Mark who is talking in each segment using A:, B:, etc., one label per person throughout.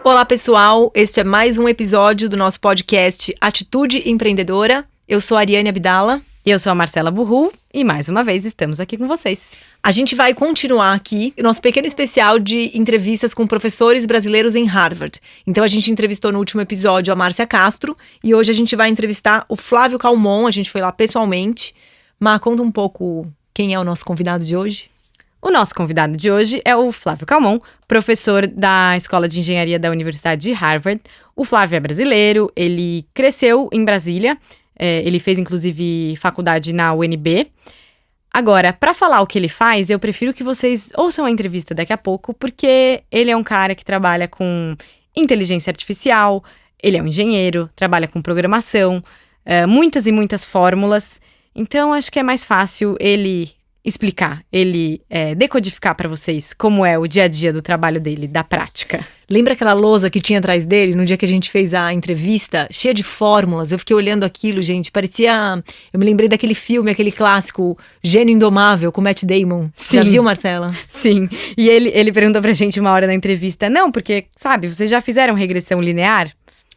A: Olá, pessoal! Este é mais um episódio do nosso podcast Atitude Empreendedora. Eu sou a Ariane Abdala.
B: E eu sou a Marcela Burru e mais uma vez estamos aqui com vocês.
A: A gente vai continuar aqui o nosso pequeno especial de entrevistas com professores brasileiros em Harvard. Então a gente entrevistou no último episódio a Márcia Castro e hoje a gente vai entrevistar o Flávio Calmon, a gente foi lá pessoalmente. Má, conta um pouco quem é o nosso convidado de hoje.
B: O nosso convidado de hoje é o Flávio Calmon, professor da Escola de Engenharia da Universidade de Harvard. O Flávio é brasileiro, ele cresceu em Brasília, ele fez inclusive faculdade na UNB. Agora, para falar o que ele faz, eu prefiro que vocês ouçam a entrevista daqui a pouco, porque ele é um cara que trabalha com inteligência artificial, ele é um engenheiro, trabalha com programação, muitas e muitas fórmulas. Então, acho que é mais fácil ele explicar, ele decodificar para vocês como é o dia a dia do trabalho dele, da prática.
A: Lembra aquela lousa que tinha atrás dele no dia que a gente fez a entrevista? Cheia de fórmulas, eu fiquei olhando aquilo, gente, parecia... Eu me lembrei daquele filme, aquele clássico, Gênio Indomável, com Matt Damon.
B: Sim.
A: Já viu, Marcela?
B: Sim, e ele perguntou pra gente uma hora na entrevista, não, porque, sabe, vocês já fizeram regressão linear?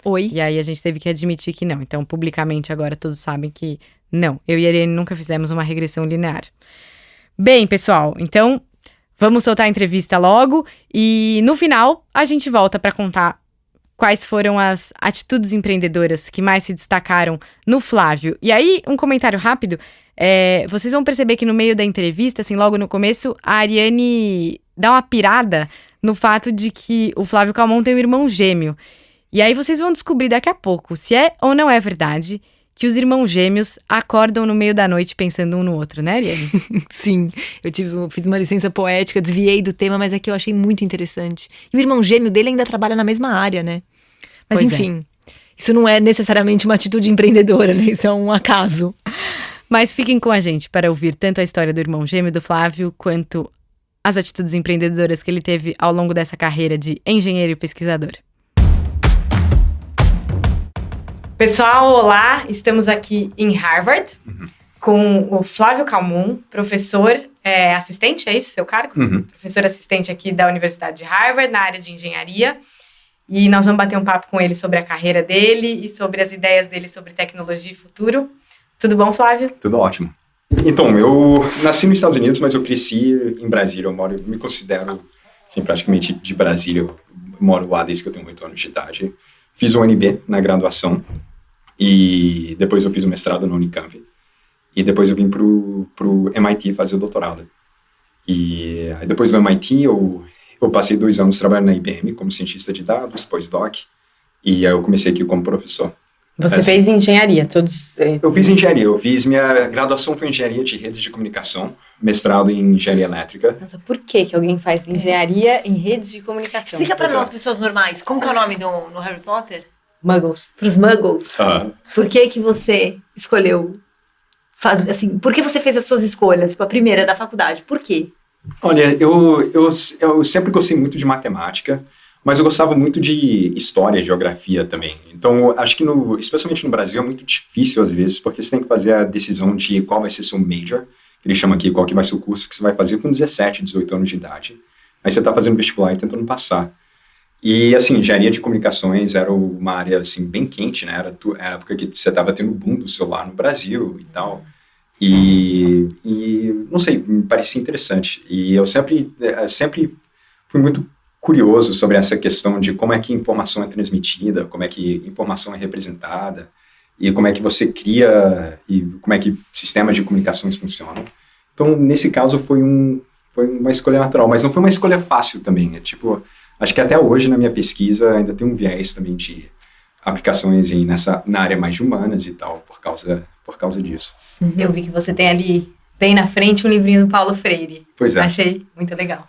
A: Oi?
B: E aí a gente teve que admitir que não, então publicamente agora todos sabem que não, eu e a Ariane nunca fizemos uma regressão linear. Bem, pessoal, então vamos soltar a entrevista logo e no final a gente volta para contar quais foram as atitudes empreendedoras que mais se destacaram no Flávio. E aí, um comentário rápido, vocês vão perceber que no meio da entrevista, assim, logo no começo, a Ariane dá uma pirada no fato de que o Flávio Calmon tem um irmão gêmeo. E aí vocês vão descobrir daqui a pouco se é ou não é verdade que os irmãos gêmeos acordam no meio da noite pensando um no outro, né, Ariane?
A: Sim, fiz uma licença poética, desviei do tema, mas é que eu achei muito interessante. E o irmão gêmeo dele ainda trabalha na mesma área, né? Mas
B: Pois
A: enfim, isso não é necessariamente uma atitude empreendedora, né? Isso é um acaso.
B: Mas fiquem com a gente para ouvir tanto a história do irmão gêmeo do Flávio, quanto as atitudes empreendedoras que ele teve ao longo dessa carreira de engenheiro e pesquisador. Pessoal, olá! Estamos aqui em Harvard com o Flávio Calmon, professor assistente, é isso, seu cargo? Professor assistente aqui da Universidade de Harvard, na área de engenharia. E nós vamos bater um papo com ele sobre a carreira dele e sobre as ideias dele sobre tecnologia e futuro. Tudo bom, Flávio?
C: Tudo ótimo. Então, eu nasci nos Estados Unidos, mas eu cresci em Brasília. Eu me considero, assim, praticamente de Brasília. Eu moro lá desde que eu tenho 8 anos de idade. Fiz o UNB na graduação. E depois eu fiz o mestrado na Unicamp. E depois eu vim pro MIT fazer o doutorado. E aí depois do MIT eu passei 2 anos trabalhando na IBM como cientista de dados, pós-doc. E aí eu comecei aqui como professor.
B: Você fez engenharia, todos...
C: Eu fiz engenharia. Minha graduação foi em engenharia de redes de comunicação, mestrado em engenharia elétrica.
B: Nossa, por que alguém faz engenharia em redes de comunicação?
A: Explica pra nós, pessoas normais, como que é o nome no Harry Potter?
B: Muggles.
A: Para os Muggles. Por que você escolheu fazer, assim, por que você fez as suas escolhas? Tipo, a primeira da faculdade, por quê?
C: Olha, eu sempre gostei muito de matemática, mas eu gostava muito de história, geografia também. Então, acho que, especialmente no Brasil, é muito difícil às vezes, porque você tem que fazer a decisão de qual vai ser seu major, que eles chamam aqui, qual que vai ser o curso que você vai fazer com 17, 18 anos de idade. Aí você está fazendo vestibular e tentando passar. E, assim, engenharia de comunicações era uma área, assim, bem quente, né? Era a época que você estava tendo o boom do celular no Brasil e tal. E não sei, me parecia interessante. E eu sempre fui muito curioso sobre essa questão de como é que informação é transmitida, como é que informação é representada, e como é que você cria, e como é que sistemas de comunicações funcionam. Então, nesse caso, foi uma escolha natural, mas não foi uma escolha fácil também. Acho que até hoje, na minha pesquisa, ainda tem um viés também de aplicações na área mais de humanas e tal, por causa disso.
B: Eu vi que você tem ali, bem na frente, um livrinho do Paulo Freire.
C: Pois é.
B: Achei muito legal.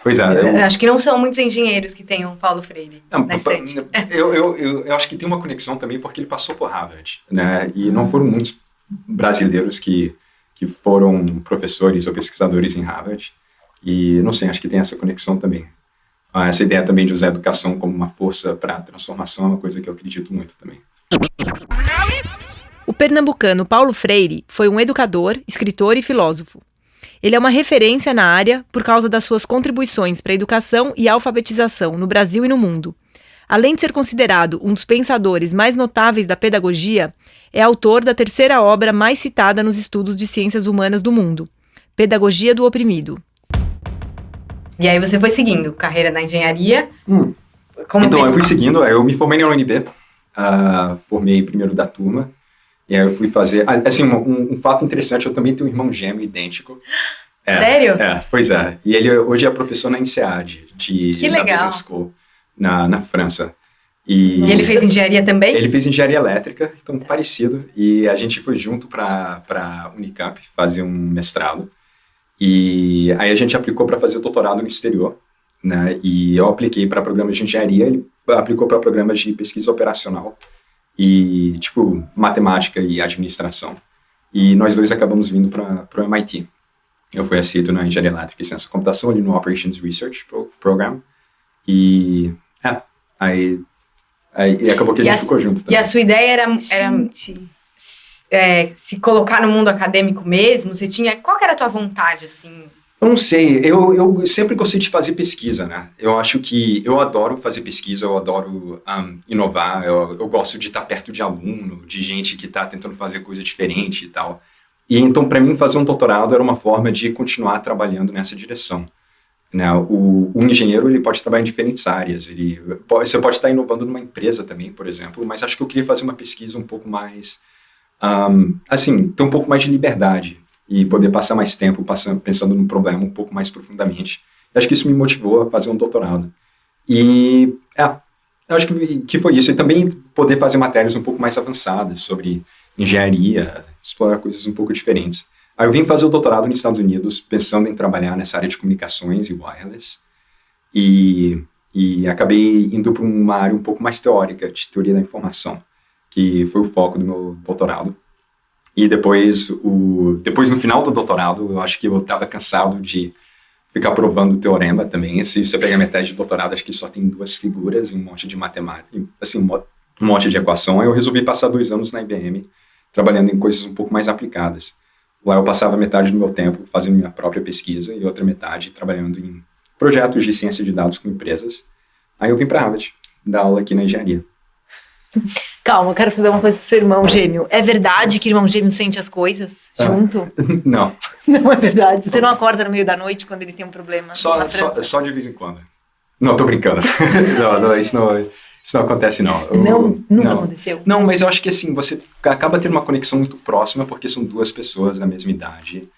C: Pois é.
B: Acho que não são muitos engenheiros que tenham Paulo Freire na estante.
C: Eu acho que tem uma conexão também, porque ele passou por Harvard, né? E não foram muitos brasileiros que foram professores ou pesquisadores em Harvard. E, não sei, acho que tem essa conexão também. Essa ideia também de usar a educação como uma força para a transformação é uma coisa que eu acredito muito também.
A: O pernambucano Paulo Freire foi um educador, escritor e filósofo. Ele é uma referência na área por causa das suas contribuições para a educação e alfabetização no Brasil e no mundo. Além de ser considerado um dos pensadores mais notáveis da pedagogia, é autor da terceira obra mais citada nos estudos de ciências humanas do mundo, Pedagogia do Oprimido.
B: E aí você foi seguindo carreira na engenharia?
C: Então, eu fui seguindo, eu me formei na UNB, formei primeiro da turma, e aí eu fui fazer... Assim, um fato interessante, eu também tenho um irmão gêmeo idêntico.
B: Sério?
C: Pois é. E ele hoje é professor na INSEAD, da Business School, na França. E
B: ele fez engenharia também?
C: Ele fez engenharia elétrica, então parecido. E a gente foi junto para Unicamp fazer um mestrado. E aí a gente aplicou para fazer o doutorado no exterior, né? E eu apliquei para programas de engenharia, ele aplicou para programas de pesquisa operacional e, tipo, matemática e administração. E nós dois acabamos vindo para o MIT. Eu fui aceito na engenharia elétrica e ciência da computação, ali no Operations Research Program. E, aí acabou que a gente ficou junto também.
B: E a sua ideia era se colocar no mundo acadêmico mesmo? Você tinha... Qual que era a tua vontade, assim?
C: Eu não sei, eu sempre gostei de fazer pesquisa, né? Eu acho que eu adoro fazer pesquisa, eu adoro inovar, eu gosto de estar perto de aluno, de gente que está tentando fazer coisa diferente e tal. E então, para mim, fazer um doutorado era uma forma de continuar trabalhando nessa direção. Né? O engenheiro, ele pode trabalhar em diferentes áreas, você pode estar inovando numa empresa também, por exemplo, mas acho que eu queria fazer uma pesquisa um pouco mais, ter um pouco mais de liberdade e poder passar mais tempo pensando num problema um pouco mais profundamente. Eu acho que isso me motivou a fazer um doutorado. E, eu acho que foi isso. E também poder fazer matérias um pouco mais avançadas sobre engenharia, explorar coisas um pouco diferentes. Aí eu vim fazer o doutorado nos Estados Unidos, pensando em trabalhar nessa área de comunicações e wireless, e acabei indo para uma área um pouco mais teórica, de teoria da informação, que foi o foco do meu doutorado. E depois no final do doutorado, eu acho que eu estava cansado de ficar provando o teorema também. Se você pegar minha tese de doutorado, acho que só tem 2 figuras e um monte de matemática, assim, um monte de equação. Aí eu resolvi passar 2 anos na IBM, trabalhando em coisas um pouco mais aplicadas. Lá eu passava metade do meu tempo fazendo minha própria pesquisa e outra metade trabalhando em projetos de ciência de dados com empresas. Aí eu vim para Harvard, dar aula aqui na engenharia.
A: Calma, eu quero saber uma coisa do seu irmão gêmeo. É verdade que irmão gêmeo sente as coisas junto?
C: Não.
A: Não é verdade? Você não acorda no meio da noite quando ele tem um problema?
C: Só de vez em quando. Não, tô brincando. Isso não acontece, não.
A: Nunca aconteceu?
C: Não, mas eu acho que assim, você acaba tendo uma conexão muito próxima porque são 2 pessoas da mesma idade,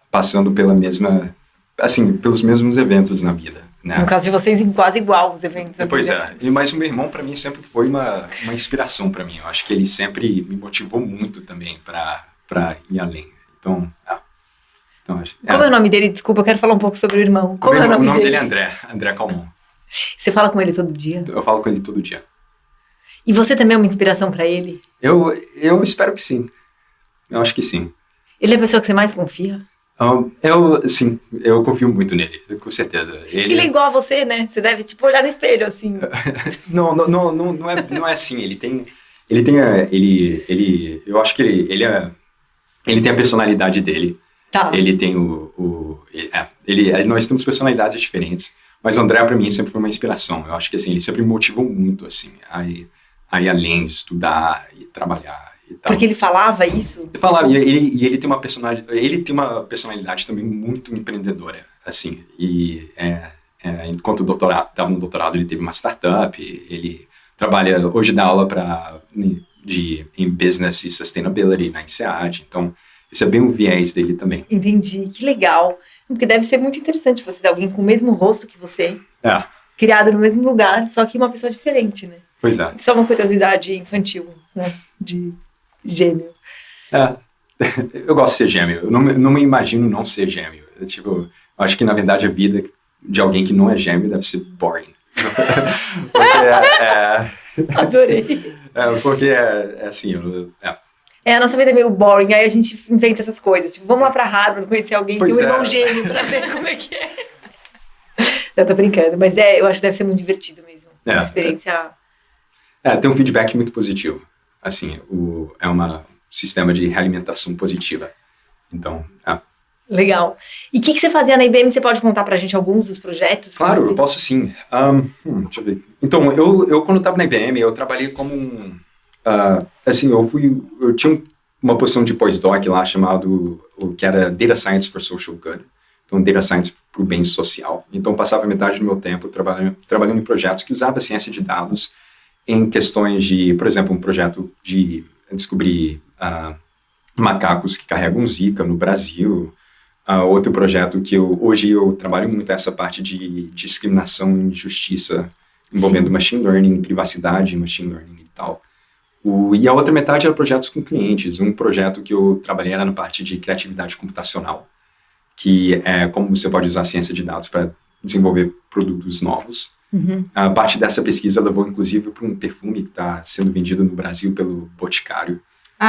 C: passando pelos mesmos eventos na vida, né?
A: No caso de vocês, quase igual os eventos.
C: Pois é. Mas o meu irmão, para mim, sempre foi uma inspiração para mim. Eu acho que ele sempre me motivou muito também para ir além. Então acho.
A: Como é o nome dele? Desculpa, eu quero falar um pouco sobre o irmão. Como é o nome dele?
C: O nome dele é André Calmon.
A: Você fala com ele todo dia?
C: Eu falo com ele todo dia.
A: E você também é uma inspiração para ele?
C: Eu espero que sim. Eu acho que sim.
A: Ele é a pessoa que você mais confia?
C: Sim, eu confio muito nele, com certeza.
A: Porque ele é igual a você, né? Você deve, olhar no espelho, assim.
C: Não é assim. Eu acho que ele tem a personalidade dele.
A: Tá.
C: Ele tem nós temos personalidades diferentes. Mas o André, para mim, sempre foi uma inspiração. Eu acho que, assim, ele sempre me motivou muito, assim, a ir além de estudar e trabalhar e tal.
A: Porque ele falava isso?
C: Ele falava, e ele tem uma personalidade também muito empreendedora, assim. E enquanto estava no doutorado, ele teve uma startup, ele trabalha, hoje dá aula em Business e Sustainability na INSEAD, então... Esse é bem o viés dele também.
A: Entendi, que legal. Porque deve ser muito interessante você ter alguém com o mesmo rosto que você,
C: É.
A: criado no mesmo lugar, só que uma pessoa diferente, né?
C: Pois é.
A: Só uma curiosidade infantil, né? De gêmeo.
C: É. Eu gosto de ser gêmeo. Eu não me imagino não ser gêmeo. Eu acho que, na verdade, a vida de alguém que não é gêmeo deve ser boring. Porque
A: Adorei.
C: Porque assim...
A: A nossa vida é meio boring, aí a gente inventa essas coisas. Tipo, vamos lá pra Harvard conhecer alguém que tem um irmão gêmeo pra ver como é que é. Eu tô brincando, mas eu acho que deve ser muito divertido mesmo. Uma experiência...
C: tem um feedback muito positivo. Assim, é um sistema de realimentação positiva. Então,
A: Legal. E o que você fazia na IBM? Você pode contar pra gente alguns dos projetos?
C: Claro, eu posso sim. Deixa eu ver. Então, eu quando estava na IBM, eu trabalhei como assim, eu tinha uma posição de pós-doc lá que era Data Science for Social Good. Então, Data Science para o bem social. Então, passava metade do meu tempo trabalhando em projetos que usavam ciência de dados em questões de, por exemplo, um projeto de descobrir macacos que carregam Zika no Brasil. Outro projeto que hoje eu trabalho muito essa parte de discriminação e injustiça envolvendo machine learning, privacidade, machine learning e tal. E a outra metade era projetos com clientes. Um projeto que eu trabalhei era na parte de criatividade computacional, que é como você pode usar a ciência de dados para desenvolver produtos novos. A parte dessa pesquisa levou, inclusive, para um perfume que está sendo vendido no Brasil pelo Boticário.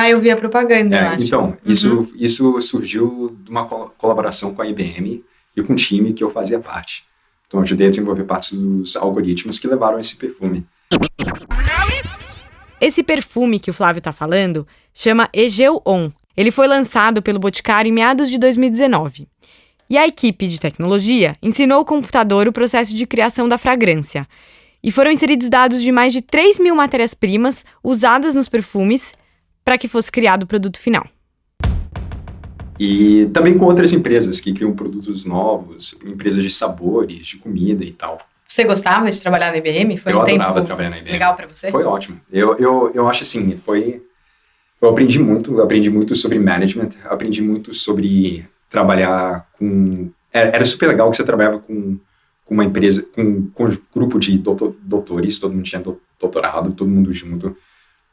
B: Eu vi a propaganda, eu acho.
C: Então, isso surgiu de uma colaboração com a IBM e com um time que eu fazia parte. Então, eu ajudei a desenvolver parte dos algoritmos que levaram a esse perfume.
B: Esse perfume que o Flávio está falando chama Egeu On. Ele foi lançado pelo Boticário em meados de 2019. E a equipe de tecnologia ensinou ao computador o processo de criação da fragrância. E foram inseridos dados de mais de 3.000 matérias-primas usadas nos perfumes para que fosse criado o produto final.
C: E também com outras empresas que criam produtos novos, empresas de sabores, de comida e tal.
B: Você gostava de trabalhar na IBM? Foi
C: eu
B: um tempo
C: adorava trabalhar na IBM.
B: Legal para você?
C: Foi ótimo. Eu acho assim, eu aprendi muito sobre management, aprendi muito sobre trabalhar com... Era super legal que você trabalhava com uma empresa, com um grupo de doutores, todo mundo tinha doutorado, todo mundo junto.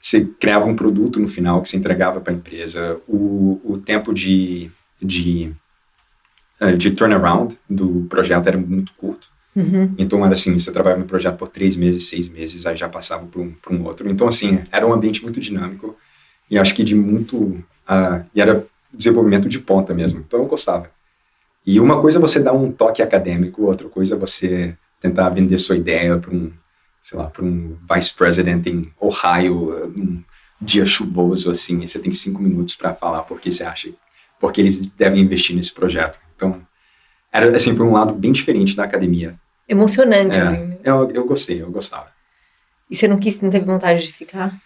C: Você criava um produto no final que você entregava para a empresa. O tempo de turnaround do projeto era muito curto. Então, era assim, você trabalhava no projeto por 3 meses, 6 meses, aí já passava para um outro. Então, assim, era um ambiente muito dinâmico e acho que e era desenvolvimento de ponta mesmo. Então, eu gostava. E uma coisa é você dar um toque acadêmico, outra coisa é você tentar vender sua ideia para um vice president em Ohio, num dia chuvoso, assim, e você tem 5 minutos para falar porque eles devem investir nesse projeto. Então, foi um lado bem diferente da academia.
A: Emocionante, assim. Né?
C: Eu gostava.
A: E você não teve vontade de ficar?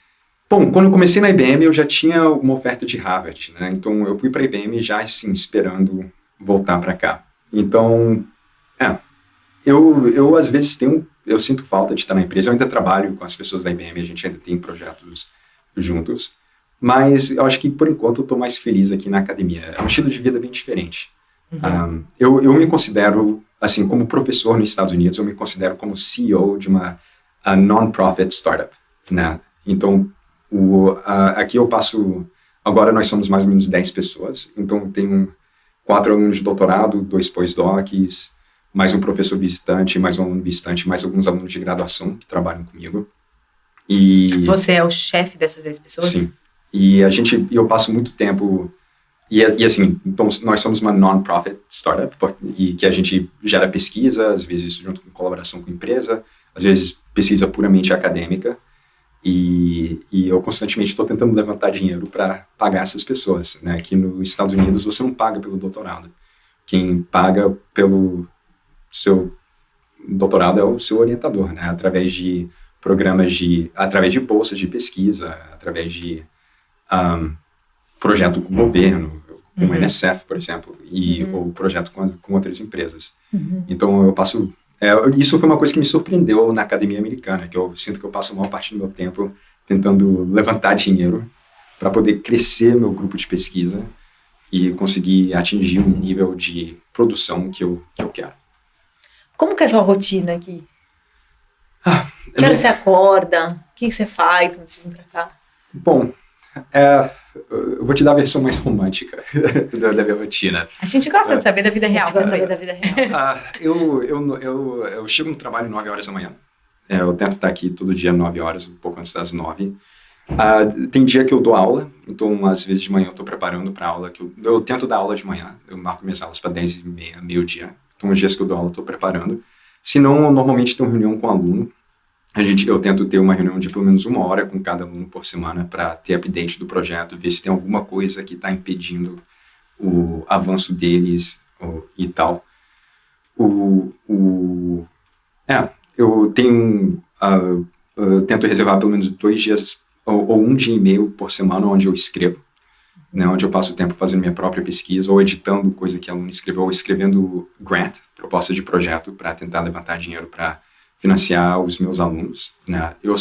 C: Bom, quando eu comecei na IBM, eu já tinha uma oferta de Harvard, né? Então, eu fui para a IBM já, assim, esperando voltar para cá. Então, eu às vezes eu sinto falta de estar na empresa. Eu ainda trabalho com as pessoas da IBM, a gente ainda tem projetos juntos, mas eu acho que, por enquanto, eu estou mais feliz aqui na academia. É um estilo de vida bem diferente. Eu me considero, assim, como professor nos Estados Unidos, eu me considero como CEO de uma non-profit startup, né? Então, aqui agora nós somos mais ou menos 10 pessoas, então eu tenho 4 alunos de doutorado, 2 pós-docs, mais um professor visitante, mais um aluno visitante, mais alguns alunos de graduação que trabalham comigo. E
B: você é o chefe dessas 10 pessoas?
C: Sim. E eu passo muito tempo... E assim, então nós somos uma non-profit startup, e que a gente gera pesquisa, às vezes junto com colaboração com empresa, às vezes pesquisa puramente acadêmica, e eu constantemente estou tentando levantar dinheiro para pagar essas pessoas, né? Aqui nos Estados Unidos você não paga pelo doutorado. Quem paga pelo seu doutorado é o seu orientador, né? Através de através de bolsas de pesquisa, através de projeto com o governo, com o NSF, por exemplo, ou projeto com outras empresas. Então, eu passo... isso foi uma coisa que me surpreendeu na academia americana, que eu sinto que eu passo a maior parte do meu tempo tentando levantar dinheiro para poder crescer meu grupo de pesquisa e conseguir atingir um nível de produção que eu quero.
A: Como que é a sua rotina aqui? Que hora você acorda? O que você faz antes de vir para cá?
C: Bom, eu vou te dar a versão mais romântica da minha rotina.
B: A gente gosta de saber da vida real.
A: A gente gosta de saber da vida real.
C: Eu chego no trabalho 9 horas da manhã. Eu tento estar aqui todo dia 9 horas, um pouco antes das 9. Tem dia que eu dou aula, então às vezes de manhã eu estou preparando para aula. Eu tento dar aula de manhã, eu marco minhas aulas para 10h30, meio-dia. Então os dias que eu dou aula eu estou preparando. Se não, eu normalmente tenho reunião com o aluno. Eu tento ter uma reunião de pelo menos 1 hora com cada aluno por semana para ter update do projeto, ver se tem alguma coisa que está impedindo o avanço deles e tal. Eu tenho, eu tento reservar pelo menos 2 dias ou 1 dia e meio por semana onde eu escrevo, né, onde eu passo o tempo fazendo minha própria pesquisa, ou editando coisa que aluno escreveu, ou escrevendo grant, proposta de projeto, para tentar levantar dinheiro para financiar os meus alunos, né. Eu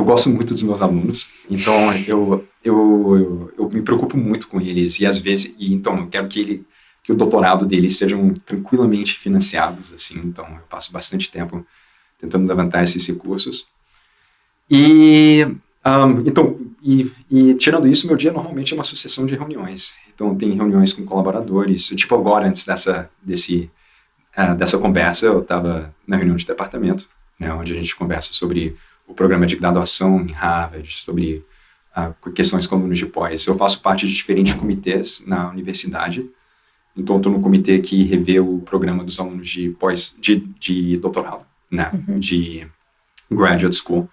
C: gosto muito dos meus alunos, então eu me preocupo muito com eles, e às vezes, então eu quero que o doutorado deles sejam tranquilamente financiados, assim, então eu passo bastante tempo tentando levantar esses recursos. E tirando isso, meu dia normalmente é uma sucessão de reuniões. Então tem reuniões com colaboradores, tipo agora, antes dessa conversa, eu estava na reunião de departamento, né, onde a gente conversa sobre o programa de graduação em Harvard, sobre questões com alunos de pós. Eu faço parte de diferentes comitês na universidade, então estou no comitê que revê o programa dos alunos de pós, de doutorado, né, de graduate school.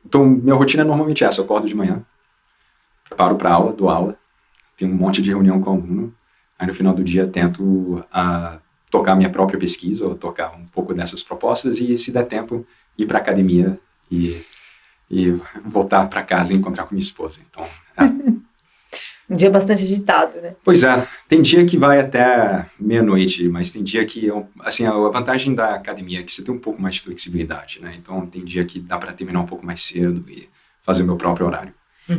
C: Então minha rotina é normalmente essa: eu acordo de manhã, preparo para aula, dou aula, tenho um monte de reunião com o aluno, aí no final do dia tento tocar minha própria pesquisa, ou tocar um pouco dessas propostas, e se der tempo, ir para a academia e voltar para casa e encontrar com minha esposa. Então,
A: Um dia bastante agitado, né?
C: Pois é, tem dia que vai até meia-noite, mas tem dia que, assim, a vantagem da academia é que você tem um pouco mais de flexibilidade, né? Então tem dia que dá para terminar um pouco mais cedo e fazer o meu próprio horário.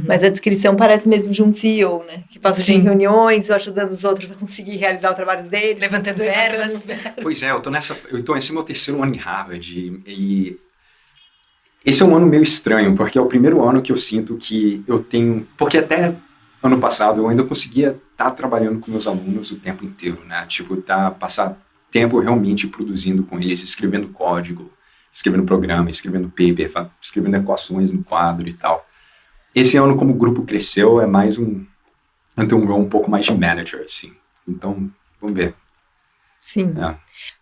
A: Mas a descrição parece mesmo de um CEO, né? Que passa em reuniões, ajudando os outros a conseguir realizar os trabalhos dele.
B: Levantando verbas.
C: Pois é, esse é meu 3º ano em Harvard, e esse é um ano meio estranho, porque é o primeiro ano que eu sinto que eu tenho... Porque até ano passado eu ainda conseguia estar trabalhando com meus alunos o tempo inteiro, né? Tipo, passar tempo realmente produzindo com eles, escrevendo código, escrevendo programa, escrevendo paper, escrevendo equações no quadro e tal. Esse ano, como o grupo cresceu, é mais eu tenho um rol um pouco mais de manager, assim. Então, vamos ver.
A: Sim.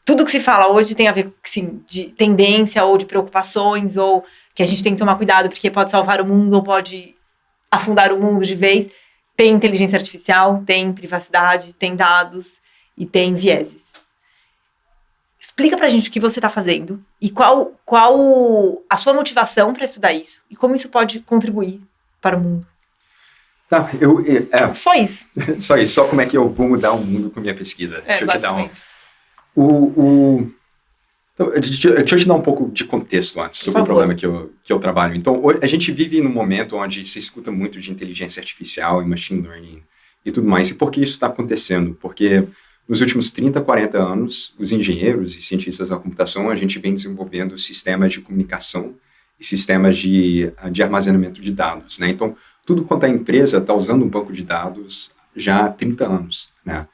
A: Tudo que se fala hoje tem a ver, assim, de tendência ou de preocupações, ou que a gente tem que tomar cuidado porque pode salvar o mundo ou pode afundar o mundo de vez. Tem inteligência artificial, tem privacidade, tem dados e tem vieses. Explica pra gente o que você está fazendo e qual a sua motivação para estudar isso e como isso pode contribuir para o mundo.
C: Tá,
A: Só isso.
C: Só isso, só como é que eu vou mudar o mundo com minha pesquisa. Deixa eu te dar Então, deixa eu te dar um pouco de contexto antes sobre o problema que eu trabalho. Então, a gente vive num momento onde se escuta muito de inteligência artificial e machine learning e tudo mais. E por que isso está acontecendo? Porque nos últimos 30, 40 anos, os engenheiros e cientistas da computação, a gente vem desenvolvendo sistemas de comunicação e sistemas de armazenamento de dados, né? Então, tudo quanto a empresa está usando um banco de dados já há 30 anos, né?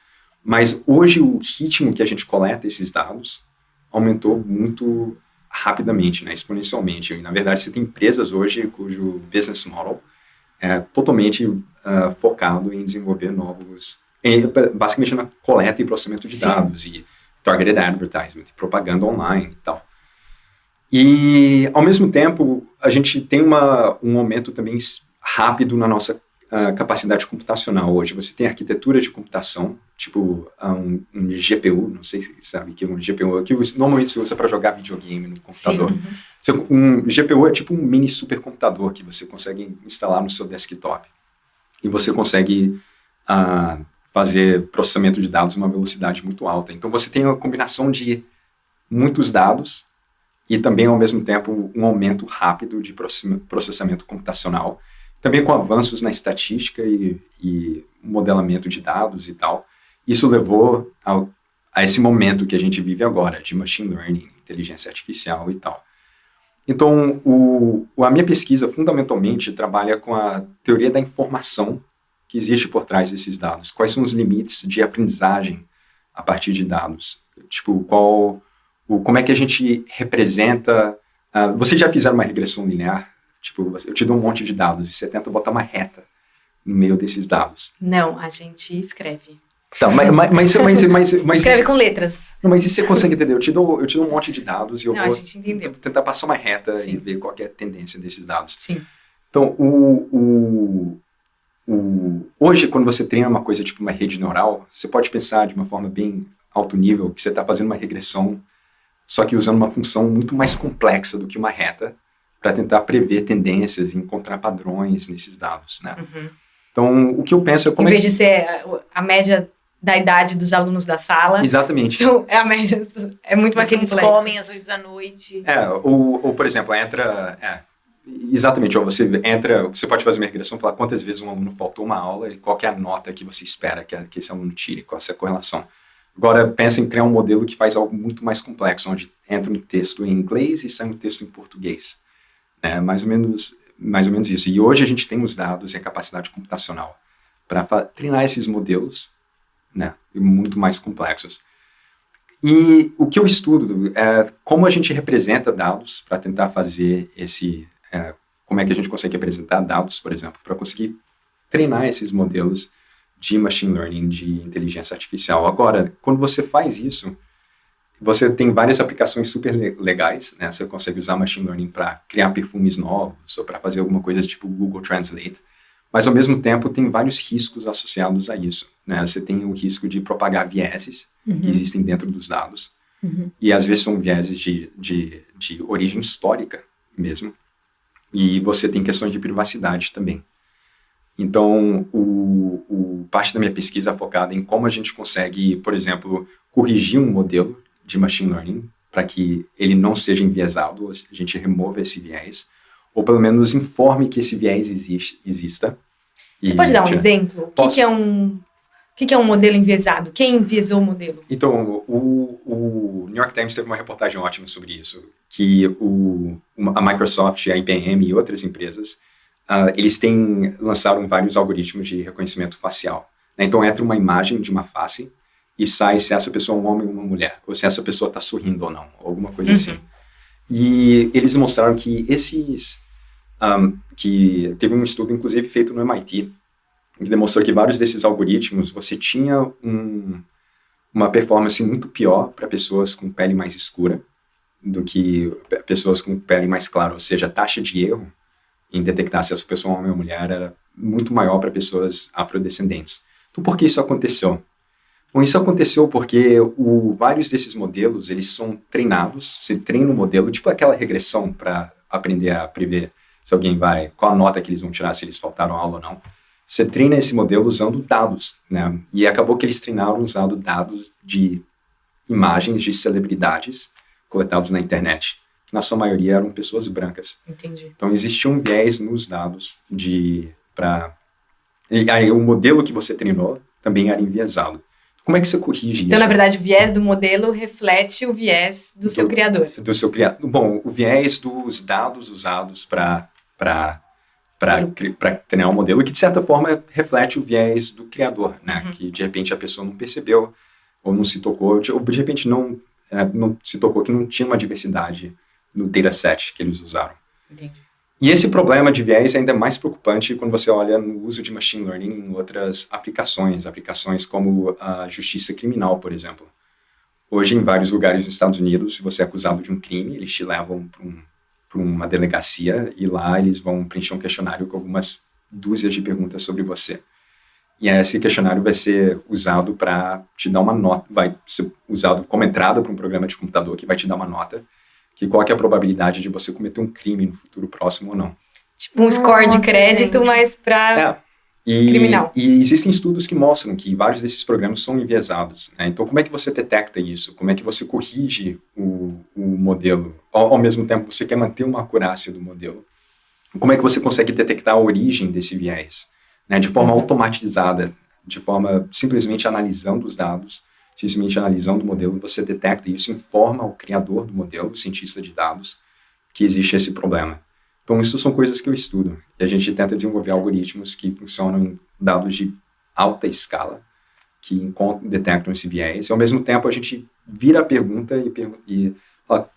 C: Mas hoje o ritmo que a gente coleta esses dados aumentou muito rapidamente, né, exponencialmente. E, na verdade, você tem empresas hoje cujo business model é totalmente focado em desenvolver basicamente na coleta e processamento de dados, e targeted advertisement, propaganda online e tal. E, ao mesmo tempo, a gente tem um aumento também rápido na nossa capacidade computacional hoje. Você tem arquitetura de computação, tipo um GPU, não sei se sabe que é um GPU, que normalmente se usa para jogar videogame no computador. Sim. Um GPU é tipo um mini supercomputador que você consegue instalar no seu desktop. E você consegue fazer processamento de dados em uma velocidade muito alta. Então você tem uma combinação de muitos dados e também, ao mesmo tempo, um aumento rápido de processamento computacional. Também com avanços na estatística e modelamento de dados e tal. Isso levou a esse momento que a gente vive agora, de machine learning, inteligência artificial e tal. Então, a minha pesquisa, fundamentalmente, trabalha com a teoria da informação que existe por trás desses dados. Quais são os limites de aprendizagem a partir de dados? Tipo, como é que a gente representa... vocês já fizeram uma regressão linear? Tipo, eu te dou um monte de dados e você tenta botar uma reta no meio desses dados.
B: Não, a gente escreve.
C: Tá, mas
B: escreve com letras.
C: Não, mas isso você consegue entender. Eu te dou um monte de dados e eu
B: a gente entendeu.
C: Tentar passar uma reta. Sim. E ver qual que é a tendência desses dados.
B: Sim.
C: Então, hoje, quando você treina uma coisa tipo uma rede neural, você pode pensar de uma forma bem alto nível que você está fazendo uma regressão, só que usando uma função muito mais complexa do que uma reta, para tentar prever tendências e encontrar padrões nesses dados, né? Então, o que eu penso é como
B: em vez de ser a média da idade dos alunos da sala.
C: Exatamente.
B: A média é muito mais
A: Porque
B: complexa.
A: eles comem às 8 da noite.
C: Ou, por exemplo, exatamente, ou você entra, você pode fazer uma regressão e falar quantas vezes um aluno faltou uma aula e qual que é a nota que você espera que esse aluno tire, qual é essa correlação. Agora, pensa em criar um modelo que faz algo muito mais complexo, onde entra um texto em inglês e sai um texto em português. Mais ou menos isso. E hoje a gente tem os dados e a capacidade computacional para treinar esses modelos, né, muito mais complexos. E o que eu estudo é como a gente representa dados para tentar fazer como é que a gente consegue representar dados, por exemplo, para conseguir treinar esses modelos de machine learning, de inteligência artificial. Agora, quando você faz isso, você tem várias aplicações super legais, né? Você consegue usar machine learning para criar perfumes novos ou para fazer alguma coisa tipo Google Translate. Mas, ao mesmo tempo, tem vários riscos associados a isso, né? Você tem o risco de propagar vieses que existem dentro dos dados. E, às vezes, são vieses de origem histórica mesmo. E você tem questões de privacidade também. Então, parte da minha pesquisa é focada em como a gente consegue, por exemplo, corrigir um modelo de machine learning para que ele não seja enviesado, a gente remova esse viés, ou pelo menos informe que esse viés exista.
B: Você pode dar um exemplo? O que é um modelo enviesado? Quem enviesou o modelo?
C: Então, o New York Times teve uma reportagem ótima sobre isso, que a Microsoft, a IBM e outras empresas, eles lançaram vários algoritmos de reconhecimento facial. Né? Então, entra uma imagem de uma face e sai se essa pessoa é um homem ou uma mulher, ou se essa pessoa está sorrindo ou não, alguma coisa assim. E eles mostraram que que teve um estudo, inclusive, feito no MIT, que demonstrou que vários desses algoritmos, você tinha uma performance muito pior para pessoas com pele mais escura do que pessoas com pele mais clara, ou seja, a taxa de erro em detectar se essa pessoa é um homem ou mulher era muito maior para pessoas afrodescendentes. Então, por que isso aconteceu? Bom, isso aconteceu porque vários desses modelos, eles são treinados, você treina um modelo, tipo aquela regressão para aprender a prever se alguém qual a nota que eles vão tirar, se eles faltaram aula ou não. Você treina esse modelo usando dados, né? E acabou que eles treinaram usando dados de imagens de celebridades coletados na internet, que na sua maioria eram pessoas brancas.
B: Entendi.
C: Então, existia um viés nos dados e aí o modelo que você treinou também era enviesado. Como é que você corrige isso?
B: Então, na verdade, o viés do modelo reflete o viés do seu criador.
C: Do seu criador. Bom, o viés dos dados usados para treinar um modelo que, de certa forma, reflete o viés do criador, né? Que, de repente, a pessoa não percebeu ou não se tocou, ou, de repente, não se tocou que não tinha uma diversidade no dataset que eles usaram.
B: Entendi.
C: E esse problema de viés é ainda mais preocupante quando você olha no uso de machine learning em outras aplicações como a justiça criminal, por exemplo. Hoje, em vários lugares dos Estados Unidos, se você é acusado de um crime, eles te levam para uma delegacia e lá eles vão preencher um questionário com algumas dúzias de perguntas sobre você. E esse questionário vai ser usado para te dar uma nota, vai ser usado como entrada para um programa de computador que vai te dar uma nota que qual que é a probabilidade de você cometer um crime no futuro próximo ou não.
B: Tipo um score de crédito, mas para criminal.
C: E existem estudos que mostram que vários desses programas são enviesados. Né? Então, como é que você detecta isso? Como é que você corrige o modelo? Ao mesmo tempo, você quer manter uma acurácia do modelo. Como é que você consegue detectar a origem desse viés? Né? De forma automatizada, de forma simplesmente analisando os dados, simplesmente analisando o modelo, você detecta isso, informa o criador do modelo, o cientista de dados, que existe esse problema. Então, isso são coisas que eu estudo. E a gente tenta desenvolver algoritmos que funcionam em dados de alta escala, que detectam esse viés. E, ao mesmo tempo, a gente vira a pergunta e fala,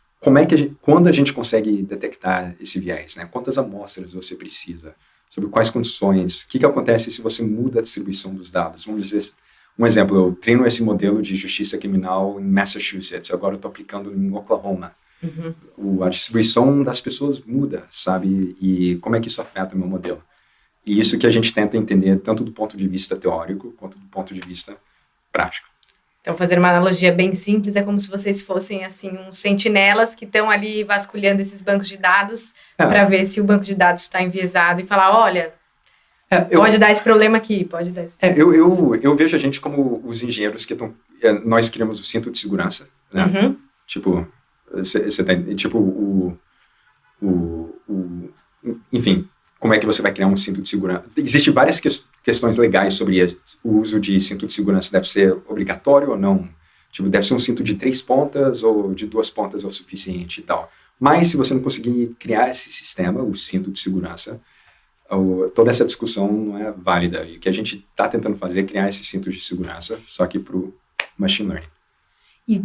C: quando a gente consegue detectar esse viés? Né? Quantas amostras você precisa? Sobre quais condições? O que acontece se você muda a distribuição dos dados? Vamos dizer, um exemplo, eu treino esse modelo de justiça criminal em Massachusetts, agora eu estou aplicando em Oklahoma. A distribuição das pessoas muda, sabe? E como é que isso afeta o meu modelo? E isso que a gente tenta entender tanto do ponto de vista teórico quanto do ponto de vista prático.
B: Então, fazer uma analogia bem simples, é como se vocês fossem, assim, uns sentinelas que estão ali vasculhando esses bancos de dados para ver se o banco de dados está enviesado e falar, olha, pode dar esse problema aqui, pode dar esse...
C: Eu vejo a gente como os engenheiros que estão... nós criamos o cinto de segurança, né?
B: Uhum.
C: Tipo, enfim, como é que você vai criar um cinto de segurança? Existem várias questões legais sobre o uso de cinto de segurança. Deve ser obrigatório ou não? Tipo, deve ser um cinto de 3 pontas ou de 2 pontas é o suficiente e tal. Mas se você não conseguir criar esse sistema, o cinto de segurança, toda essa discussão não é válida. E o que a gente está tentando fazer é criar esse cinto de segurança, só que para o machine learning.
A: E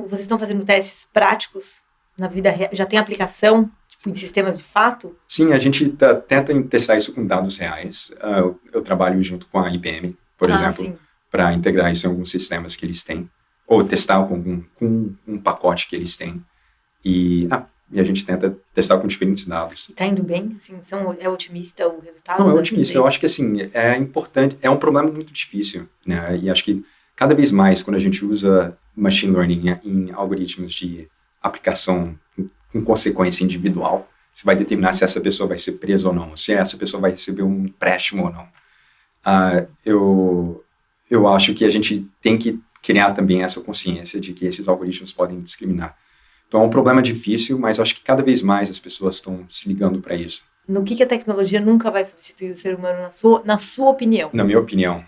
A: vocês estão fazendo testes práticos na vida real? Já tem aplicação, tipo, em sistemas de fato?
C: Sim, a gente tenta testar isso com dados reais. Eu trabalho junto com a IBM, por exemplo, para integrar isso em alguns sistemas que eles têm, ou testar com um pacote que eles têm. E a gente tenta testar com diferentes dados.
A: E tá indo bem? Assim, é otimista o resultado?
C: Não, é otimista. Eu acho que, assim, é importante, é um problema muito difícil, né? E acho que cada vez mais, quando a gente usa machine learning em algoritmos de aplicação com consequência individual, você vai determinar se essa pessoa vai ser presa ou não, se essa pessoa vai receber um empréstimo ou não. Eu acho que a gente tem que criar também essa consciência de que esses algoritmos podem discriminar. Então é um problema difícil, mas eu acho que cada vez mais as pessoas estão se ligando para isso.
A: No que a tecnologia nunca vai substituir o ser humano, na sua opinião?
C: Na minha opinião.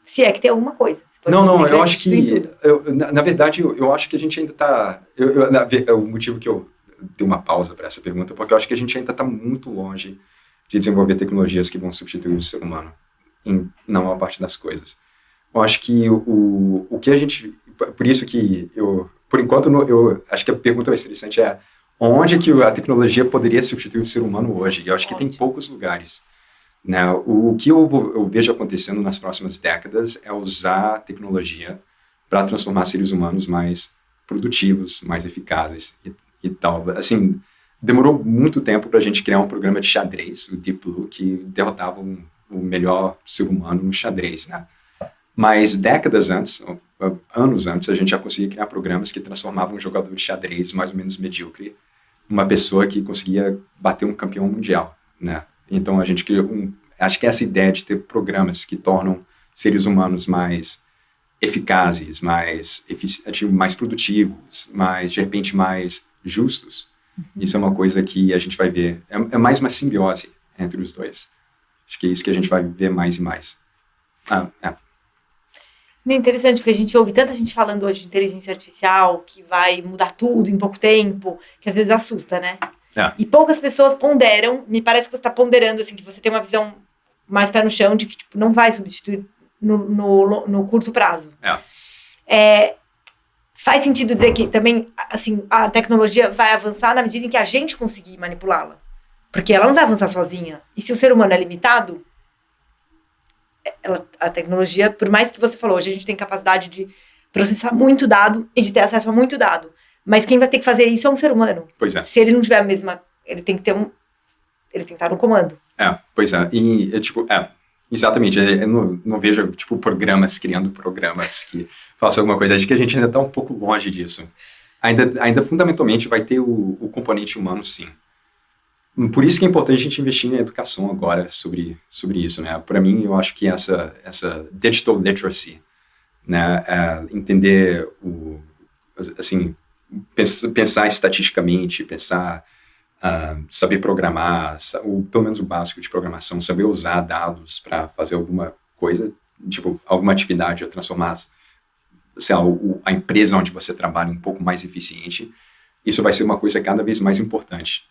A: Se é que tem alguma coisa.
C: Não, eu acho que... na verdade, eu acho que a gente ainda está... O motivo que eu dei uma pausa para essa pergunta, porque eu acho que a gente ainda está muito longe de desenvolver tecnologias que vão substituir o ser humano na maior parte das coisas. Eu acho que o que a gente... Por isso que por enquanto, eu acho que a pergunta mais interessante é onde que a tecnologia poderia substituir o ser humano hoje? E eu acho que tem poucos lugares. Né? O que eu vejo acontecendo nas próximas décadas é usar a tecnologia para transformar seres humanos mais produtivos, mais eficazes e tal. Assim, demorou muito tempo para a gente criar um programa de xadrez, o Deep Blue, que derrotava o melhor ser humano no xadrez, né? Mas décadas antes, anos antes, a gente já conseguia criar programas que transformavam um jogador de xadrez mais ou menos medíocre uma pessoa que conseguia bater um campeão mundial, né? Então a gente criou acho que essa ideia de ter programas que tornam seres humanos mais eficazes, mais produtivos, de repente mais justos, isso é uma coisa que a gente vai ver, é mais uma simbiose entre os dois. Acho que é isso que a gente vai ver mais e mais.
A: É interessante, porque a gente ouve tanta gente falando hoje de inteligência artificial, que vai mudar tudo em pouco tempo, que às vezes assusta, né? E poucas pessoas ponderam, me parece que você está ponderando, assim, que você tem uma visão mais pé no chão de que tipo, não vai substituir no curto prazo. Faz sentido dizer que também, assim, a tecnologia vai avançar na medida em que a gente conseguir manipulá-la. Porque ela não vai avançar sozinha. E se o ser humano é limitado, a tecnologia, por mais que você falou, hoje a gente tem capacidade de processar muito dado e de ter acesso a muito dado. Mas quem vai ter que fazer isso é um ser humano.
C: Pois é.
A: Se ele não tiver a mesma... Ele tem que ter ele tem que estar no comando.
C: Pois é. E, exatamente. Eu não vejo, programas criando programas que façam alguma coisa. Acho que a gente ainda está um pouco longe disso. Ainda fundamentalmente vai ter o componente humano, sim. Por isso que é importante a gente investir na educação agora sobre isso, né? Para mim, eu acho que essa digital literacy, né? Entender pensar estatisticamente, saber programar, pelo menos o básico de programação, saber usar dados para fazer alguma coisa, alguma atividade, ou transformar, a empresa onde você trabalha um pouco mais eficiente. Isso vai ser uma coisa cada vez mais importante.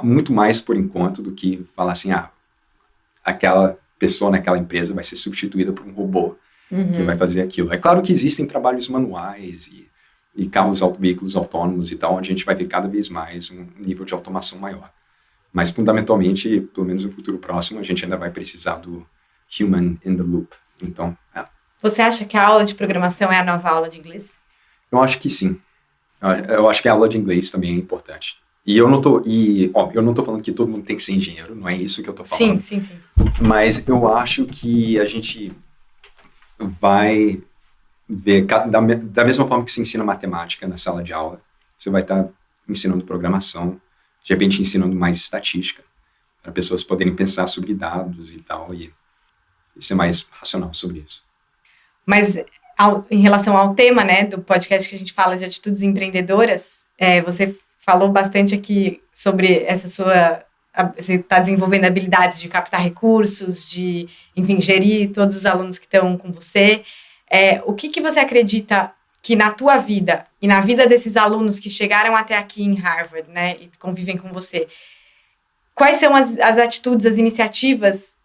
C: Muito mais por enquanto do que falar assim, aquela pessoa naquela empresa vai ser substituída por um robô que vai fazer aquilo. É claro que existem trabalhos manuais e veículos autônomos e tal, onde a gente vai ter cada vez mais um nível de automação maior. Mas, fundamentalmente, pelo menos no futuro próximo, a gente ainda vai precisar do human in the loop. Então,
B: Você acha que a aula de programação é a nova aula de inglês?
C: Eu acho que sim. Eu acho que a aula de inglês também é importante. E eu não tô falando que todo mundo tem que ser engenheiro, não é isso que eu tô falando.
B: Sim.
C: Mas eu acho que a gente vai ver, da mesma forma que se ensina matemática na sala de aula, você vai estar ensinando programação, de repente ensinando mais estatística, para pessoas poderem pensar sobre dados e tal, e ser mais racional sobre isso.
B: Mas em relação ao tema, né, do podcast que a gente fala de atitudes empreendedoras, você falou bastante aqui sobre você está desenvolvendo habilidades de captar recursos, de, enfim, gerir todos os alunos que estão com você. O que você acredita que na tua vida e na vida desses alunos que chegaram até aqui em Harvard, né, e convivem com você, quais são as atitudes, as iniciativas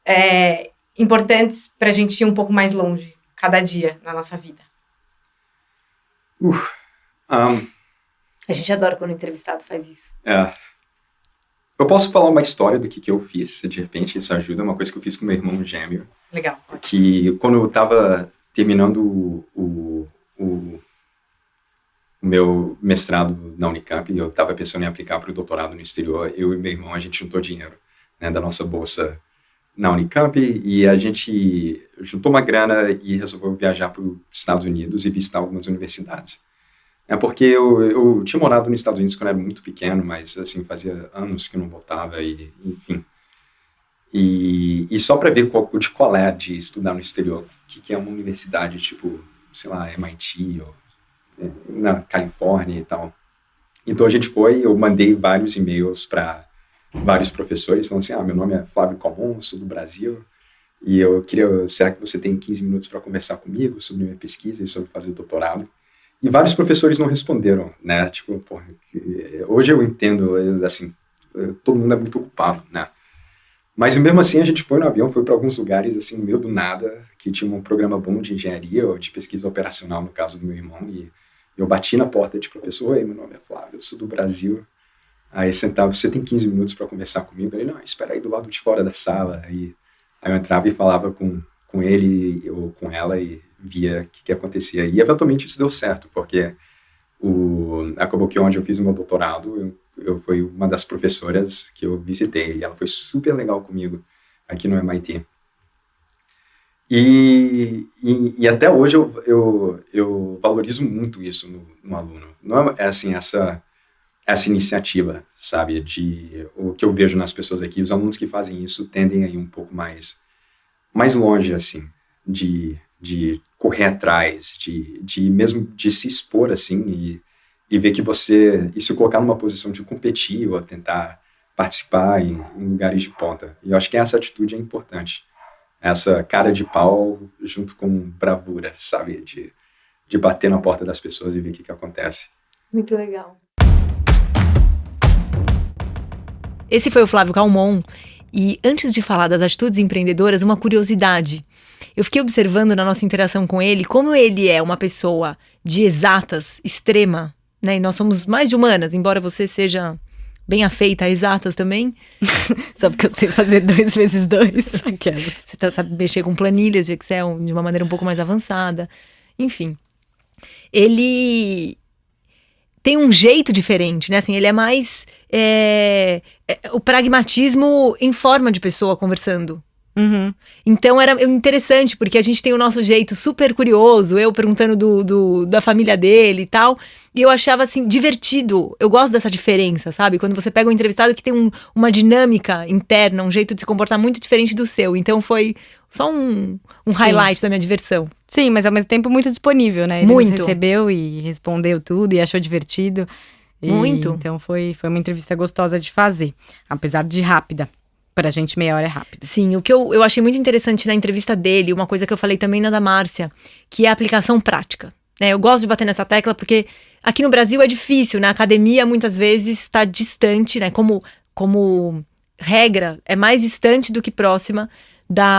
B: importantes para a gente ir um pouco mais longe cada dia na nossa vida?
A: A gente adora quando o entrevistado faz isso.
C: Eu posso falar uma história do que eu fiz, se de repente isso ajuda. Uma coisa que eu fiz com meu irmão gêmeo.
B: Legal.
C: Que quando eu estava terminando o meu mestrado na Unicamp, e eu estava pensando em aplicar para o doutorado no exterior, eu e meu irmão, a gente juntou dinheiro, né, da nossa bolsa na Unicamp, e a gente juntou uma grana e resolveu viajar para os Estados Unidos e visitar algumas universidades. Porque eu tinha morado nos Estados Unidos quando era muito pequeno, mas assim, fazia anos que eu não voltava, e enfim. E só para ver qual é de estudar no exterior, o que é uma universidade tipo, sei lá, MIT, ou na Califórnia e tal. Então a gente eu mandei vários e-mails para vários professores, falando assim, meu nome é Flávio Calmon, sou do Brasil, e será que você tem 15 minutos para conversar comigo sobre minha pesquisa e sobre fazer o doutorado? E vários professores não responderam, né, tipo, hoje eu entendo, assim, todo mundo é muito ocupado, né, mas mesmo assim a gente foi no avião, foi para alguns lugares, assim, no meio do nada, que tinha um programa bom de engenharia, ou de pesquisa operacional, no caso do meu irmão, e eu bati na porta de professor, oi, meu nome é Flávio, eu sou do Brasil. Aí sentava, você tem 15 minutos para conversar comigo? Ele, não, espera aí do lado de fora da sala. Aí eu entrava e falava com ele ou com ela e via o que acontecia. E eventualmente isso deu certo, porque acabou que onde eu fiz o meu doutorado, eu fui uma das professoras que eu visitei, e ela foi super legal comigo aqui no MIT. E até hoje eu valorizo muito isso no aluno. Não é assim, essa iniciativa, sabe, o que eu vejo nas pessoas aqui, os alunos que fazem isso tendem a ir um pouco mais longe, assim, de correr atrás, mesmo de se expor, assim, e ver que e se colocar numa posição de competir ou tentar participar em lugares de ponta. E eu acho que essa atitude é importante. Essa cara de pau junto com bravura, sabe, de bater na porta das pessoas e ver o que acontece.
A: Muito legal. Esse foi o Flávio Calmon, e antes de falar das atitudes empreendedoras, uma curiosidade. Eu fiquei observando na nossa interação com ele como ele é uma pessoa de exatas, extrema, né? E nós somos mais de humanas, embora você seja bem afeita a exatas também.
B: Só porque eu sei fazer 2 × 2. Aquelas.
A: Você sabe mexer com planilhas de Excel de uma maneira um pouco mais avançada. Enfim, ele tem um jeito diferente, né? Assim, ele é mais o pragmatismo em forma de pessoa conversando.
B: Uhum.
A: Então era interessante, porque a gente tem o nosso jeito super curioso, eu perguntando da família dele e tal, e eu achava assim, divertido. Eu gosto dessa diferença, sabe? Quando você pega um entrevistado que tem uma dinâmica interna, um jeito de se comportar muito diferente do seu. Então foi só um highlight da minha diversão.
B: Sim, mas ao mesmo tempo muito disponível, né? Ele
A: muito.
B: Nos recebeu e respondeu tudo e achou divertido.
A: Muito.
B: Então foi uma entrevista gostosa de fazer, apesar de rápida. Pra gente, meia hora é rápido.
A: Sim, o que eu achei muito interessante na entrevista dele, uma coisa que eu falei também na da Márcia, que é a aplicação prática. Eu gosto de bater nessa tecla porque aqui no Brasil é difícil, né? A academia muitas vezes está distante, né? Como regra, é mais distante do que próxima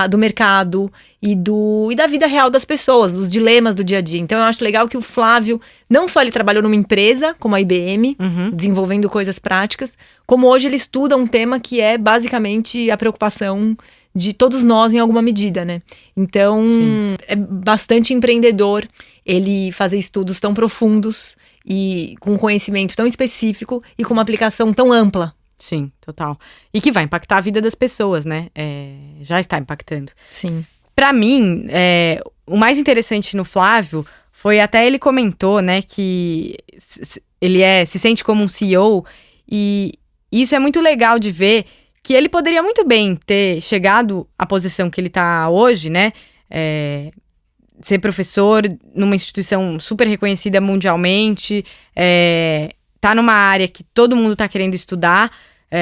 A: do mercado e da vida real das pessoas, dos dilemas do dia a dia. Então eu acho legal que o Flávio, não só ele trabalhou numa empresa como a IBM, desenvolvendo coisas práticas, como hoje ele estuda um tema que é basicamente a preocupação de todos nós em alguma medida, né? Então, é bastante empreendedor ele fazer estudos tão profundos e com um conhecimento tão específico e com uma aplicação tão ampla.
B: Sim, total. E que vai impactar a vida das pessoas, né? Já está impactando.
A: Sim.
B: Pra mim, o mais interessante no Flávio foi até ele comentou, né, que ele se sente como um CEO e isso é muito legal de ver que ele poderia muito bem ter chegado à posição que ele tá hoje, né, ser professor numa instituição super reconhecida mundialmente, tá numa área que todo mundo tá querendo estudar,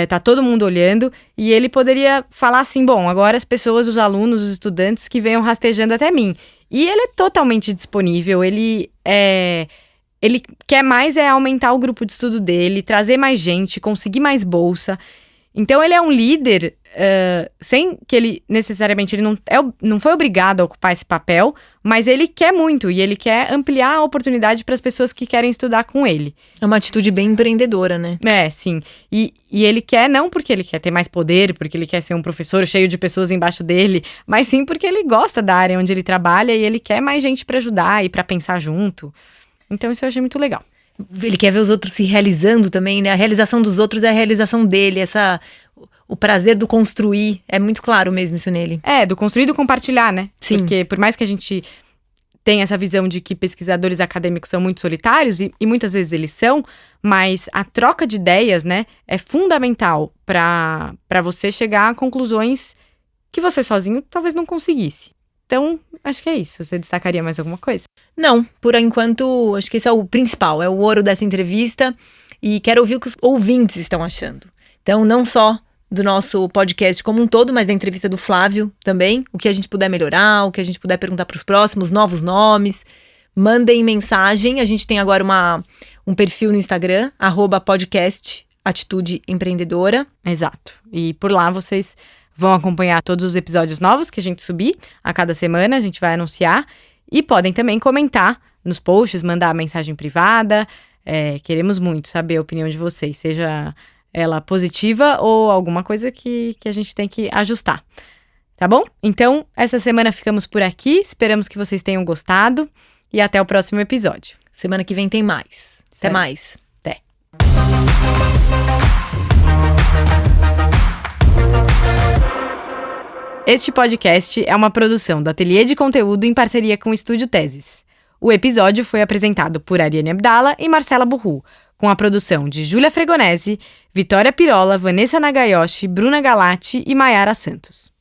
B: tá todo mundo olhando, e ele poderia falar assim, bom, agora as pessoas, os alunos, os estudantes que venham rastejando até mim. E ele é totalmente disponível, ele quer mais aumentar o grupo de estudo dele, trazer mais gente, conseguir mais bolsa. Então ele é um líder, sem que ele necessariamente, ele não foi obrigado a ocupar esse papel, mas ele quer muito e ele quer ampliar a oportunidade para as pessoas que querem estudar com ele.
A: É uma atitude bem empreendedora, né?
B: Sim. E ele quer, não porque ele quer ter mais poder, porque ele quer ser um professor cheio de pessoas embaixo dele, mas sim porque ele gosta da área onde ele trabalha e ele quer mais gente para ajudar e para pensar junto. Então isso eu achei muito legal.
A: Ele quer ver os outros se realizando também, né? A realização dos outros é a realização dele, o prazer do construir, é muito claro mesmo isso nele.
B: Do construir e do compartilhar, né?
A: Sim.
B: Porque por mais que a gente tenha essa visão de que pesquisadores acadêmicos são muito solitários, e muitas vezes eles são, mas a troca de ideias, né, é fundamental para você chegar a conclusões que você sozinho talvez não conseguisse. Então, acho que é isso. Você destacaria mais alguma coisa?
A: Não, por enquanto, acho que esse é o principal, é o ouro dessa entrevista. E quero ouvir o que os ouvintes estão achando. Então, não só do nosso podcast como um todo, mas da entrevista do Flávio também. O que a gente puder melhorar, o que a gente puder perguntar para os próximos, novos nomes. Mandem mensagem. A gente tem agora um perfil no Instagram, @podcast Atitude Empreendedora.
B: Exato. E por lá vocês vão acompanhar todos os episódios novos que a gente subir a cada semana, a gente vai anunciar. E podem também comentar nos posts, mandar mensagem privada. Queremos muito saber a opinião de vocês, seja ela positiva ou alguma coisa que a gente tem que ajustar. Tá bom? Então, essa semana ficamos por aqui. Esperamos que vocês tenham gostado. E até o próximo episódio.
A: Semana que vem tem mais. Até mais.
B: Até. Este podcast é uma produção do Ateliê de Conteúdo em parceria com o Estúdio Teses. O episódio foi apresentado por Ariane Abdala e Marcela Burru, com a produção de Júlia Fregonese, Vitória Pirola, Vanessa Nagayoshi, Bruna Galati e Mayara Santos.